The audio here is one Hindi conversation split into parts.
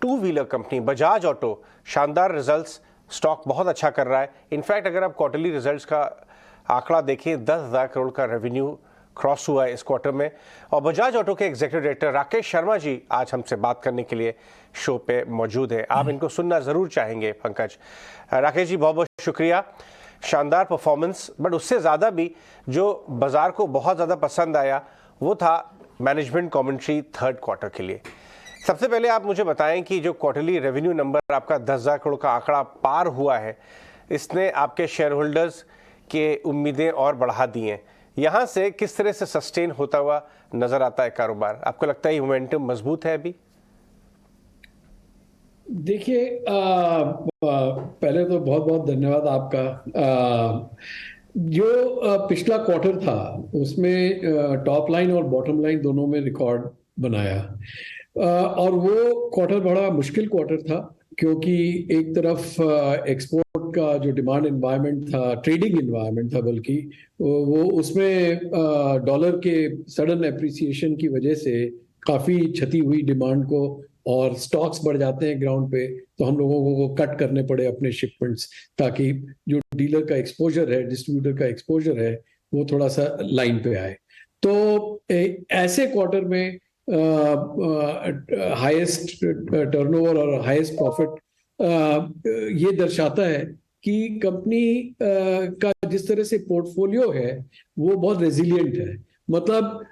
Two wheeler company Bajaj auto शानदार रिजल्ट्स, स्टॉक बहुत अच्छा कर रहा है। इनफैक्ट अगर आप क्वार्टरली रिजल्ट्स का आंकड़ा देखें 10,000 करोड़ का रेवेन्यू क्रॉस हुआ है इस क्वार्टर में। और बजाज ऑटो के एग्जीक्यूटिव डायरेक्टर राकेश शर्मा जी आज हमसे बात करने के लिए शो पे मौजूद है। आप इनको सुनना ज़रूर चाहेंगे पंकज। राकेश जी बहुत बहुत शुक्रिया। शानदार परफॉर्मेंस, बट उससे ज़्यादा भी जो बाजार को बहुत ज़्यादा पसंद आया वो था मैनेजमेंट कमेंट्री थर्ड क्वार्टर के लिए। सबसे पहले आप मुझे बताएं कि जो क्वार्टरली रेवेन्यू नंबर आपका 10,000 करोड़ का आंकड़ा पार हुआ है, इसने आपके शेयर होल्डर्स के उम्मीदें और बढ़ा दी हैं। यहाँ से किस तरह से सस्टेन होता हुआ नजर आता है कारोबार? आपको लगता है ये मोमेंटम मजबूत है अभी? देखिए, पहले तो बहुत बहुत धन्यवाद आपका। जो पिछला क्वार्टर था उसमें टॉप लाइन और बॉटम लाइन दोनों में रिकॉर्ड बनाया। और वो क्वार्टर बड़ा मुश्किल क्वार्टर था, क्योंकि एक तरफ एक्सपोर्ट का जो डिमांड एनवायरनमेंट था, ट्रेडिंग एनवायरनमेंट था, बल्कि वो उसमें डॉलर के सडन एप्रिसिएशन की वजह से काफी क्षति हुई डिमांड को, और स्टॉक्स बढ़ जाते हैं ग्राउंड पे तो हम लोगों को कट करने पड़े अपने शिपमेंट्स, ताकि जो डीलर का एक्सपोजर है, डिस्ट्रीब्यूटर का एक्सपोजर है, वो थोड़ा सा लाइन पे आए। तो ऐसे क्वार्टर में हाईएस्ट टर्नओवर और हाईएस्ट प्रॉफिट ये दर्शाता है कि कंपनी का जिस तरह से पोर्टफोलियो है वो बहुत रेजिलिएंट है। मतलब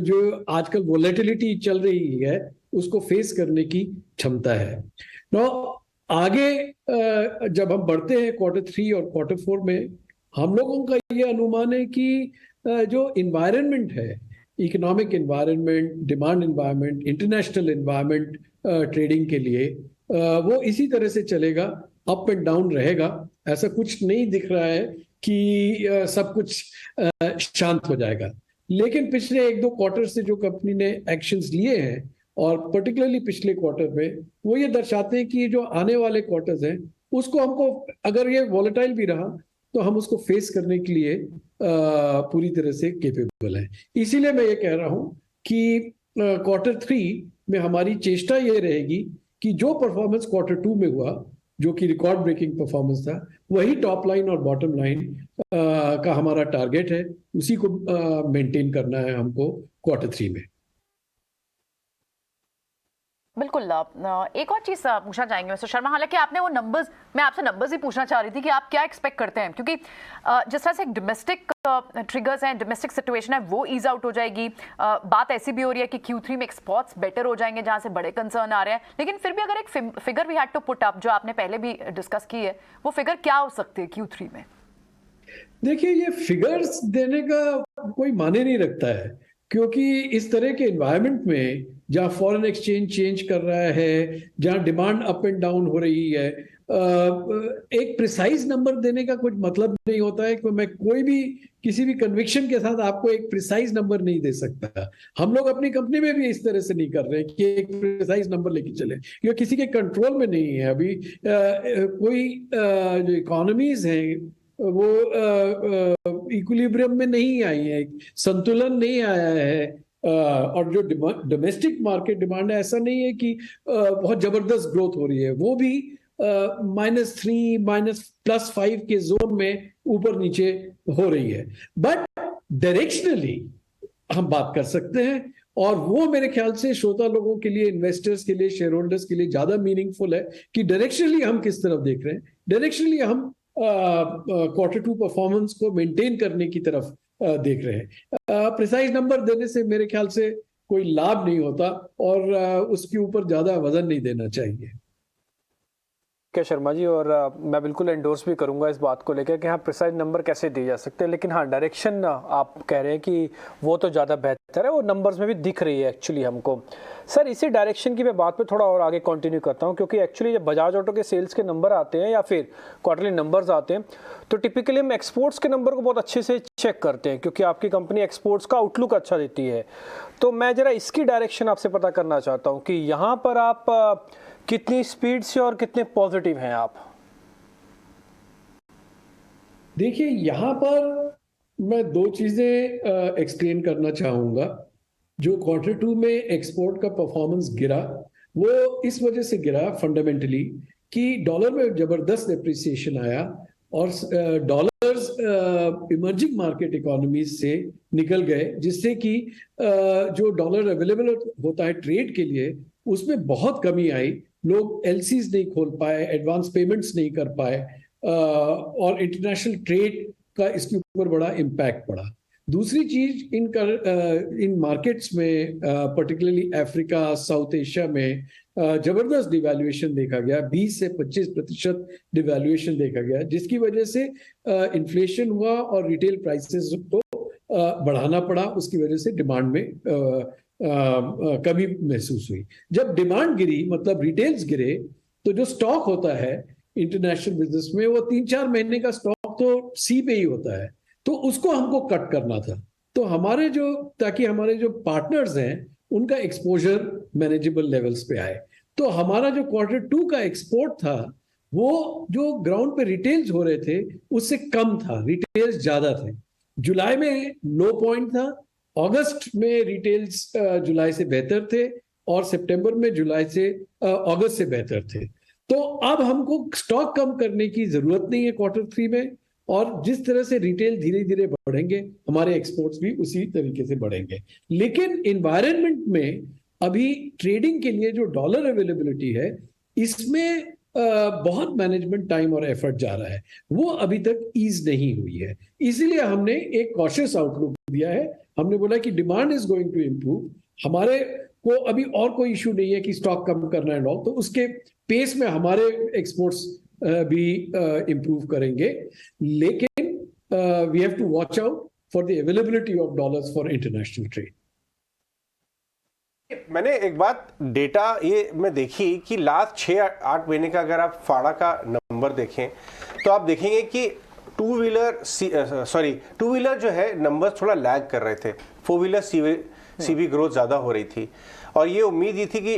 जो आजकल वोलेटिलिटी चल रही है उसको फेस करने की क्षमता है। नो, आगे जब हम बढ़ते हैं क्वार्टर 3 और क्वार्टर 4 में, हम लोगों का ये अनुमान है कि जो इन्वायरमेंट है, economic environment, demand environment, international environment trading के लिए वो इसी तरह से चलेगा, अप एंड डाउन रहेगा। ऐसा कुछ नहीं दिख रहा है कि सब कुछ शांत हो जाएगा। लेकिन पिछले 1-2 क्वार्टर से जो कंपनी ने एक्शंस लिए हैं, और पर्टिकुलरली पिछले क्वार्टर में, वो ये दर्शाते हैं कि जो आने वाले क्वार्टर्स हैं उसको हमको, अगर ये वॉलेटाइल भी रहा तो हम उसको फेस करने के लिए पूरी तरह से केपेबल है। इसीलिए मैं ये कह रहा हूं कि क्वार्टर 3 में हमारी चेष्टा ये रहेगी कि जो परफॉर्मेंस क्वार्टर 2 में हुआ, जो कि रिकॉर्ड ब्रेकिंग परफॉर्मेंस था, वही टॉप लाइन और बॉटम लाइन का हमारा टारगेट है। उसी को मेंटेन करना है हमको क्वार्टर 3 में। बिल्कुल। एक और चीज़ पूछना चाहेंगे मिस्टर शर्मा, हालांकि आपने वो नंबर्स, मैं आपसे नंबर्स ही पूछना चाह रही थी कि आप क्या एक्सपेक्ट करते हैं, क्योंकि जिस तरह से डोमेस्टिक ट्रिगर्स हैं, डोमेस्टिक सिचुएशन है, वो ईज आउट हो जाएगी। बात ऐसी भी हो रही है कि Q3 में एक्सपोर्ट्स बेटर हो जाएंगे, जहां से बड़े कंसर्न आ रहे हैं। लेकिन फिर भी अगर एक figure we had to put up, जो आपने पहले भी डिस्कस की है, वो फिगर क्या हो सकती है Q3 में? देखिए, ये फिगर्स देने का कोई माने नहीं रखता है, क्योंकि इस तरह के एनवायरनमेंट में जहां फॉरेन एक्सचेंज चेंज कर रहा है, जहां डिमांड अप एंड डाउन हो रही है, एक प्रिसाइज नंबर देने का कुछ मतलब नहीं होता है। कि मैं कोई भी किसी भी कन्विक्शन के साथ आपको एक प्रिसाइज नंबर नहीं दे सकता। हम लोग अपनी कंपनी में भी इस तरह से नहीं कर रहे हैं कि एक प्रिसाइज नंबर लेके चले, ये किसी के कंट्रोल में नहीं है। अभी कोई जो इकोनॉमीज हैं वो इक्विलिब्रियम में नहीं आई है, संतुलन नहीं आया है। और जो डोमेस्टिक मार्केट डिमांड है, ऐसा नहीं है कि बहुत जबरदस्त ग्रोथ हो रही है, वो भी -3 +5 के जोन में ऊपर नीचे हो रही है। बट डायरेक्शनली हम बात कर सकते हैं, और वो मेरे ख्याल से श्रोता लोगों के लिए, इन्वेस्टर्स के लिए, शेयर होल्डर्स के लिए ज्यादा मीनिंगफुल है कि डायरेक्शनली हम किस तरफ देख रहे हैं। डायरेक्शनली हम क्वार्टर 2 परफॉर्मेंस को मेंटेन करने की तरफ देख रहे हैं। प्रिसाइज नंबर देने से मेरे ख्याल से कोई लाभ नहीं होता, और उसके ऊपर ज्यादा वजन नहीं देना चाहिए। के शर्मा जी, और मैं बिल्कुल एंडोर्स भी करूंगा इस बात को लेकर कि हाँ, प्रिसाइज नंबर कैसे दिए जा सकते हैं, लेकिन हाँ, डायरेक्शन आप कह रहे हैं कि वो तो ज़्यादा बेहतर है, वो नंबर्स में भी दिख रही है एक्चुअली हमको। सर, इसी डायरेक्शन की मैं बात पे थोड़ा और आगे कंटिन्यू करता हूँ, क्योंकि एक्चुअली जब बजाज ऑटो के सेल्स के नंबर आते हैं या फिर क्वार्टरली नंबर्स आते हैं, तो टिपिकली हम एक्सपोर्ट्स के नंबर को बहुत अच्छे से चेक करते हैं, क्योंकि आपकी कंपनी एक्सपोर्ट्स का आउटलुक अच्छा देती है। तो मैं ज़रा इसकी डायरेक्शन आपसे पता करना चाहता हूँ कि यहाँ पर आप कितनी स्पीड से और कितने पॉजिटिव हैं आप? देखिए, यहां पर मैं 2 चीजें एक्सप्लेन करना चाहूंगा। जो क्वार्टर 2 में एक्सपोर्ट का परफॉर्मेंस गिरा, वो इस वजह से गिरा फंडामेंटली कि डॉलर में जबरदस्त डेप्रिसिएशन आया और डॉलर्स इमर्जिंग मार्केट इकोनॉमीज से निकल गए, जिससे कि जो डॉलर अवेलेबल होता है ट्रेड के लिए उसमें बहुत कमी आई। लोग एलसीज नहीं खोल पाए, एडवांस पेमेंट्स नहीं कर पाए, और इंटरनेशनल ट्रेड का इसके ऊपर बड़ा इम्पैक्ट पड़ा। दूसरी चीज इन मार्केट्स में पर्टिकुलरली अफ्रीका, साउथ एशिया में जबरदस्त डिवैल्यूएशन देखा गया, 20 से 25% डिवैल्यूएशन देखा गया, जिसकी वजह से इन्फ्लेशन हुआ और रिटेल प्राइसेस को बढ़ाना पड़ा। उसकी वजह से डिमांड में कमी महसूस हुई। जब डिमांड गिरी, मतलब रिटेल्स गिरे, तो जो स्टॉक होता है इंटरनेशनल बिजनेस में, वो 3-4 महीने का स्टॉक तो सी पे ही होता है, तो उसको हमको कट करना था। तो ताकि हमारे जो पार्टनर्स हैं उनका एक्सपोजर मैनेजेबल लेवल्स पे आए। तो हमारा जो Q2 का एक्सपोर्ट था, वो जो ग्राउंड पे रिटेल्स हो रहे थे उससे कम था, रिटेल्स ज्यादा थे। जुलाई में लो पॉइंट था, अगस्त में रिटेल्स जुलाई से बेहतर थे, और सितंबर में अगस्त से बेहतर थे। तो अब हमको स्टॉक कम करने की जरूरत नहीं है Q3 में, और जिस तरह से रिटेल धीरे धीरे बढ़ेंगे, हमारे एक्सपोर्ट्स भी उसी तरीके से बढ़ेंगे। लेकिन एनवायरनमेंट में अभी ट्रेडिंग के लिए जो डॉलर अवेलेबिलिटी है, इसमें बहुत मैनेजमेंट टाइम और एफर्ट जा रहा है, वो अभी तक ईज नहीं हुई है। इसीलिए हमने एक कॉशियस आउटलुक दिया है। हमने बोला कि demand is going to improve, हमारे को अभी और कोई इशू नहीं है कि स्टॉक कम करना है, तो उसके पेस में हमारे एक्सपोर्ट्स भी इम्प्रूव करेंगे। लेकिन we have to watch out for the availability of dollars for international trade. मैंने एक बात डेटा ये में देखी कि लास्ट 6-8 महीने का अगर आप फाड़ा का नंबर देखें तो आप देखेंगे कि टू व्हीलर जो है नंबर थोड़ा लैग कर रहे थे, 4 व्हीलर सीवी ग्रोथ ज़्यादा हो रही थी, और ये उम्मीद ये थी कि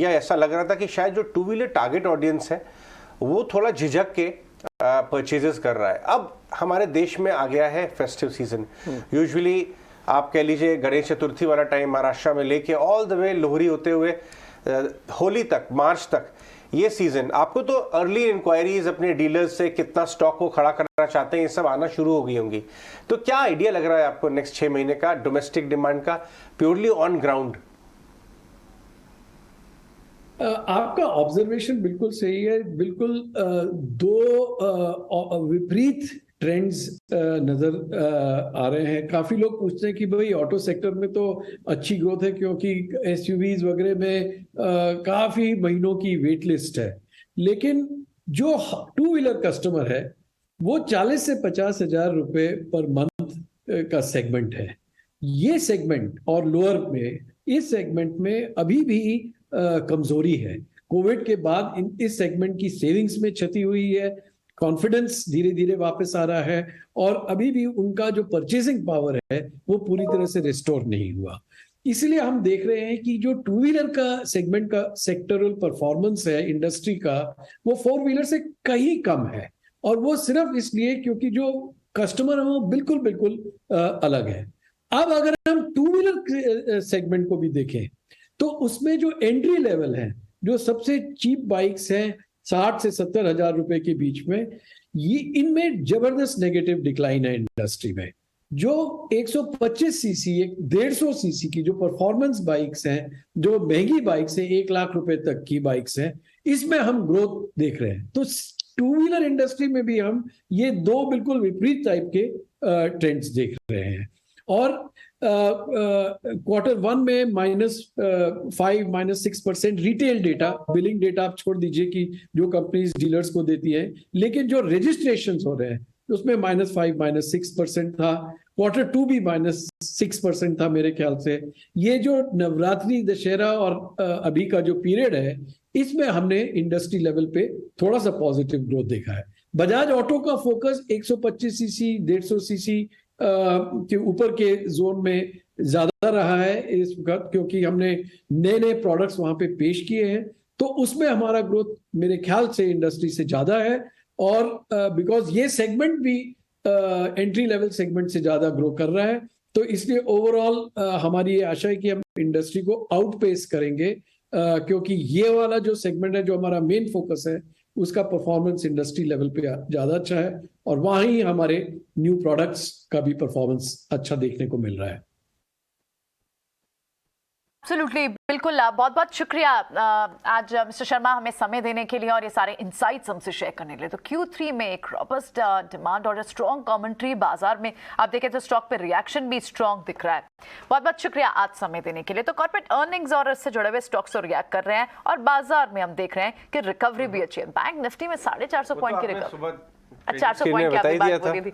या ऐसा लग रहा था कि शायद जो टू व्हीलर टारगेट ऑडियंस है वो थोड़ा झिझक के परचेजेस कर रहा है। अब हमारे देश में आ गया है फेस्टिव सीजन, यूजुअली आप कह लीजिए गणेश चतुर्थी वाला टाइम महाराष्ट्र में लेके ऑल द वे लोहरी होते हुए होली तक, मार्च तक, ये सीजन आपको तो अर्ली इंक्वायरीज अपने डीलर्स से कितना स्टॉक को खड़ा करना चाहते हैं ये सब आना शुरू हो गई होंगी। तो क्या आइडिया लग रहा है आपको नेक्स्ट 6 महीने का डोमेस्टिक डिमांड का, प्योरली ऑन ग्राउंड? आपका ऑब्जर्वेशन बिल्कुल सही है। बिल्कुल दो विपरीत ट्रेंड्स नजर आ रहे हैं। काफी लोग पूछते हैं कि भाई ऑटो सेक्टर में तो अच्छी ग्रोथ है क्योंकि एसयूवीज वगैरह में काफी महीनों की वेट लिस्ट है, लेकिन जो टू व्हीलर कस्टमर है वो 40 से 50 हजार रुपए पर मंथ का सेगमेंट है। ये सेगमेंट और लोअर में, इस सेगमेंट में अभी भी कमजोरी है। कोविड के बाद इस सेगमेंट की सेविंग्स में क्षति हुई है, कॉन्फिडेंस धीरे धीरे वापस आ रहा है, और अभी भी उनका जो परचेसिंग पावर है वो पूरी तरह से रिस्टोर नहीं हुआ। इसलिए हम देख रहे हैं कि जो टू व्हीलर का सेगमेंट का सेक्टरल परफॉर्मेंस है इंडस्ट्री का, वो 4 व्हीलर से कहीं कम है, और वो सिर्फ इसलिए क्योंकि जो कस्टमर है वो बिल्कुल बिल्कुल अलग है। अब अगर हम टू व्हीलर सेगमेंट को भी देखें तो उसमें जो एंट्री लेवल है, जो सबसे चीप बाइक्स हैं 60 से 70 हजार रुपए के बीच में, ये इनमें जबरदस्त नेगेटिव डिक्लाइन है इंडस्ट्री में। जो 125 सीसी, 150 सीसी की जो परफॉर्मेंस बाइक्स हैं, जो महंगी बाइक्स हैं, 1 लाख रुपए तक की बाइक्स हैं, इसमें हम ग्रोथ देख रहे हैं। तो टू व्हीलर इंडस्ट्री में भी हम ये दो बिल्कुल विपरीत टाइप के ट्रेंड्स देख रहे हैं। और Q1 में -5, -6% रिटेल डेटा, बिलिंग डेटा आप छोड़ दीजिए कि जो कंपनीज डीलर्स को देती है, लेकिन जो रजिस्ट्रेशन हो रहे हैं उसमें -5, -6% था। Q2 भी -6% था मेरे ख्याल से। ये जो नवरात्रि, दशहरा और अभी का जो पीरियड है, इसमें हमने इंडस्ट्री लेवल पे थोड़ा सा पॉजिटिव ग्रोथ देखा है। बजाज ऑटो का फोकस 125 सीसी, 150 सीसी के ऊपर के जोन में ज्यादा रहा है इस वक्त, क्योंकि हमने नए नए प्रोडक्ट्स वहां पे पेश किए हैं, तो उसमें हमारा ग्रोथ मेरे ख्याल से इंडस्ट्री से ज्यादा है। और बिकॉज ये सेगमेंट भी एंट्री लेवल सेगमेंट से ज्यादा ग्रो कर रहा है, तो इसलिए ओवरऑल हमारी ये आशा है कि हम इंडस्ट्री को आउटपेस करेंगे क्योंकि ये वाला जो सेगमेंट है जो हमारा मेन फोकस है उसका परफॉर्मेंस इंडस्ट्री लेवल पे ज्यादा अच्छा है और वहाँ ही हमारे न्यू प्रोडक्ट्स का भी परफॉर्मेंस अच्छा देखने को मिल रहा है। एब्सोल्युटली, बिल्कुल। बहुत बहुत शुक्रिया आज मिस्टर शर्मा हमें समय देने के लिए और ये सारे इंसाइट्स हमसे शेयर करने के लिए। तो Q3 में एक रॉबस्ट डिमांड और स्ट्रॉन्ग कमेंट्री बाजार में आप देखें तो स्टॉक पे रिएक्शन भी स्ट्रॉन्ग दिख रहा है। बहुत बहुत शुक्रिया आज समय देने के लिए। तो कॉर्पोरेट अर्निंग्स और इससे जुड़े हुए स्टॉक्स तो रिएक्ट कर रहे हैं और बाजार में हम देख रहे हैं कि रिकवरी भी अच्छी है। बैंक निफ्टी में 450 पॉइंट की रिकवरी, 400 पॉइंट की आपने बात बोली थी।